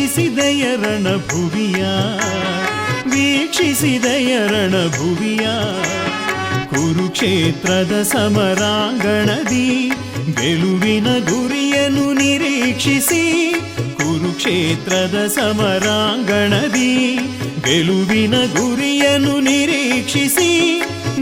ವೀಕ್ಷಿಸಿದೆಯ ರಣಭುವಿಯ ವೀಕ್ಷಿಸಿದೆಯ ರಣಭುವಿಯ ಕುರುಕ್ಷೇತ್ರದ ಸಮರಾಂಗಣದಿ ಗೆಲುವಿನ ಗುರಿಯನ್ನು ನಿರೀಕ್ಷಿಸಿ ಕುರುಕ್ಷೇತ್ರದ ಸಮರಾಂಗಣದಿ ಗೆಲುವಿನ ಗುರಿಯನ್ನು ನಿರೀಕ್ಷಿಸಿ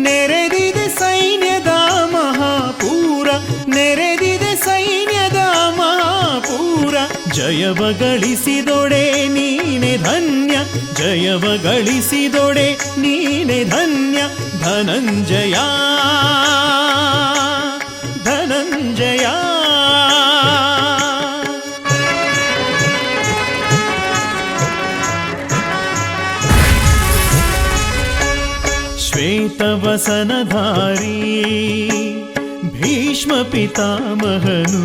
ನೆರೆದಿದೆ ಸೈನ್ಯದ ಮಹಾಪೂರ ನೆರೆದಿದೆ ಸೈನ್ಯದ ಮಹಾಪೂರ ಜಯವ ಗಳಿಸಿದೊಡೆ ನೀನೆ ಧನ್ಯ ಜಯವ ಗಳಿಸಿದೊಡೆ ನೀನೆ ಧನ್ಯ ಧನಂಜಯ ಧನಂಜಯ ಶ್ವೇತವಸನಧಾರಿ ಭೀಷ್ಮ ಪಿತಾಮಹನು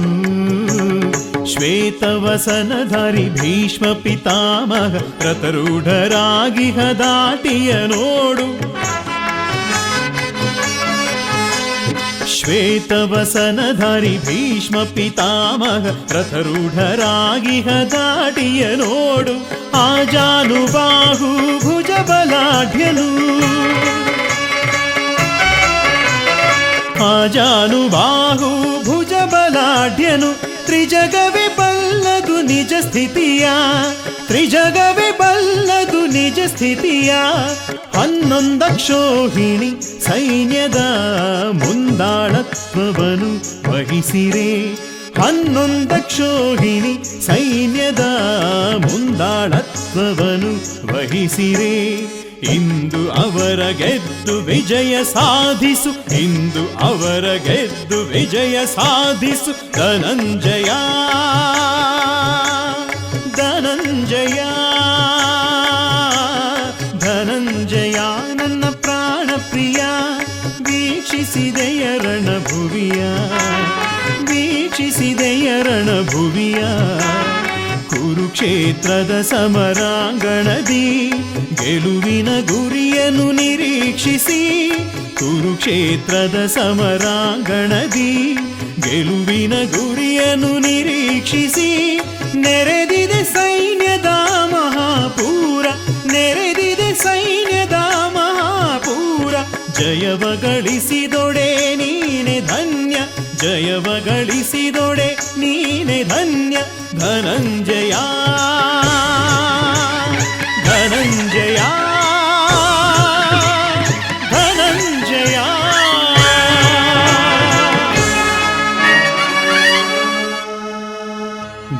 ಶ್ವೇತವಸನಧಾರಿ ಭೀಷ್ಮ ಪಿತಾಮಹ ರಥರೂಢರಾಗಿಹ ದಾಟಿಯ ನೋಡು ಶ್ವೇತವಸನಧಾರಿ ಭೀಷ್ಮ ಪಿತಾಮಹ ರಥರೂಢರಾಗಿಹ ದಾಟಿಯ ನೋಡು ಆಜಾನುಬಾಹು ಭುಜಬಲಾಢ್ಯನು ಆಜಾನುಬಾಹು ಭುಜಬಲಾಢ್ಯನು ತ್ರಿಜಗವೇ ಬಲ್ಲದು ನಿಜ ಸ್ಥಿತಿಯ ತ್ರಿಜಗವೇ ಬಲ್ಲದು ನಿಜ ಸ್ಥಿತಿಯ 11 ಕ್ಷೋಹಿಣಿ ಸೈನ್ಯದ ಮುಂದಾಳತ್ವವನ್ನು ವಹಿಸಿರೆ 11 ಕ್ಷೋಹಿಣಿ ಸೈನ್ಯದ ಮುಂದಾಳತ್ವವನ್ನು ವಹಿಸಿರೆ ಇಂದು ಅವರ ಗೆದ್ದು ವಿಜಯ ಸಾಧಿಸು ಇಂದು ಅವರ ಗೆದ್ದು ವಿಜಯ ಸಾಧಿಸು ಧನಂಜಯ ಧನಂಜಯ ಧನಂಜಯ ನನ್ನ ಪ್ರಾಣ ಪ್ರಿಯ ವೀಕ್ಷಿಸಿದೆಯ ರಣಭುವಿಯ ವೀಕ್ಷಿಸಿದೆಯ ರಣಭುವಿಯ ಕುರುಕ್ಷೇತ್ರದ ಸಮರಾಂಗಣದಿ ಗೆಲುವಿನ ಗುರಿಯನ್ನು ನಿರೀಕ್ಷಿಸಿ ಕುರುಕ್ಷೇತ್ರದ ಸಮರಾಂಗಣದಿ ಗೆಲುವಿನ ಗುರಿಯನ್ನು ನಿರೀಕ್ಷಿಸಿ ನೆರೆದಿದೆ ಸೈನ್ಯದ ಮಹಾಪೂರ ನೆರೆದಿದೆ ಸೈನ್ಯದ ಮಹಾಪೂರ ಜಯವ ಗಳಿಸಿದೊಡೆ ನೀನೆ ಧನ್ಯ ಜಯವ ಗಳಿಸಿದೊಡೆ ನೀನೆ ಧನ್ಯ ಧನಂಜಯ ಧನಂಜಯ ಧನಂಜಯ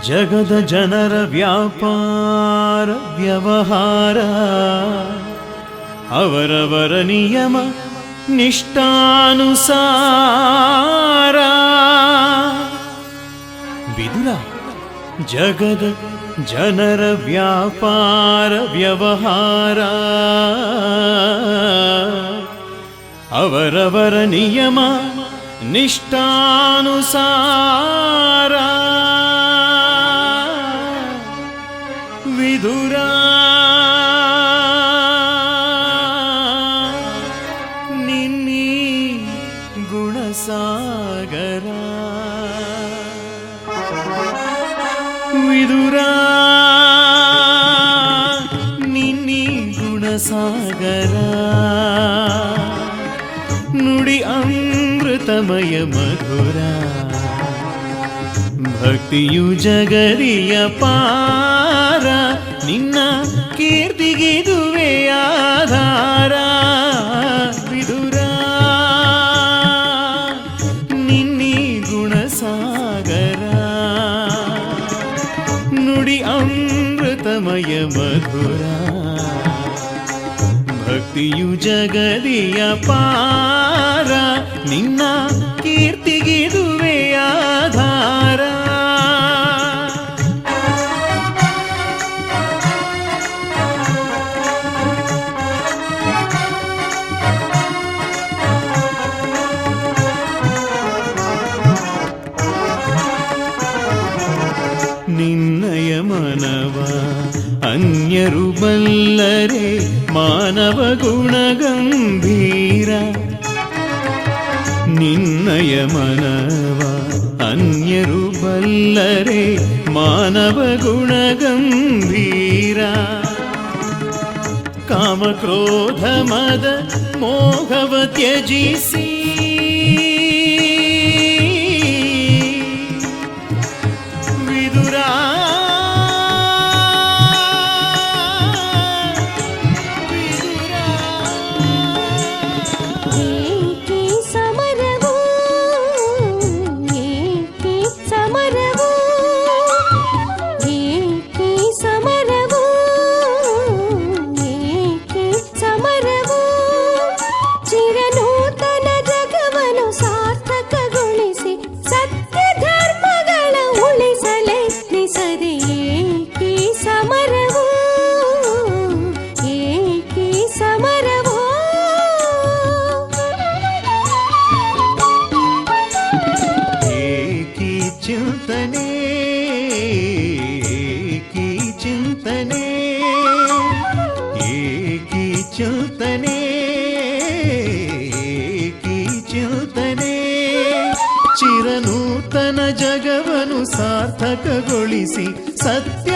ಜಗದ ಜನರ ವ್ಯಾಪಾರ ವ್ಯವಹಾರ ಅವರವರ ನಿಯಮ ನಿಷ್ಠಾನುಸಾರ ವಿದುರ ಜಗದ ಜನರ ವ್ಯಾಪಾರ ವ್ಯವಹಾರ ಅವರವರ ನಿಯಮ ನಿಷ್ಠಾನುಸಾರ ವಿದುರ ನಿನ್ನಿ ಗುಣಸಾಗರ ವಿದುರ ನಿನ್ನಿ ಗುಣಸಾಗರ ನುಡಿ ಅಮೃತಮಯ ಮಧುರ ಭಕ್ತಿಯು ಜಗರಿಯ ಪಾರ ನಿನ್ನ ಕೀರ್ತಿಗಿದುವೆ ಆಧಾರ ವಿದುರ ನಿನ್ನಿ ಗುಣಸಾಗರ ನುಡಿ ಅಮೃತಮಯ ಮಧುರ ಭಕ್ತಿಯು ಜಗದಿಯ ಪಾರ ನಿನ್ನ ಕೀರ್ತಿಗಿದುವೆ ಆಧಾರ ನಿನ್ನಯ ಮನವ ಅನ್ಯರು ಬಲ್ಲರೆ ಮಾನವ ಗುಣ ಗಂಭೀರ ನಿನ್ನಯ ಮನವ ಅನ್ಯರು ಬಲ್ಲರೆ ಮಾನವ ಗುಣ ಗಂಭೀರ ಕಾಮ ಕ್ರೋಧ ಮದ ಮೋಹವ ತ್ಯಜಿಸಿ ಚಿರನೂತನ ಜಗವನು ಸಾರ್ಥಕಗೊಳಿಸಿ ಸತ್ಯ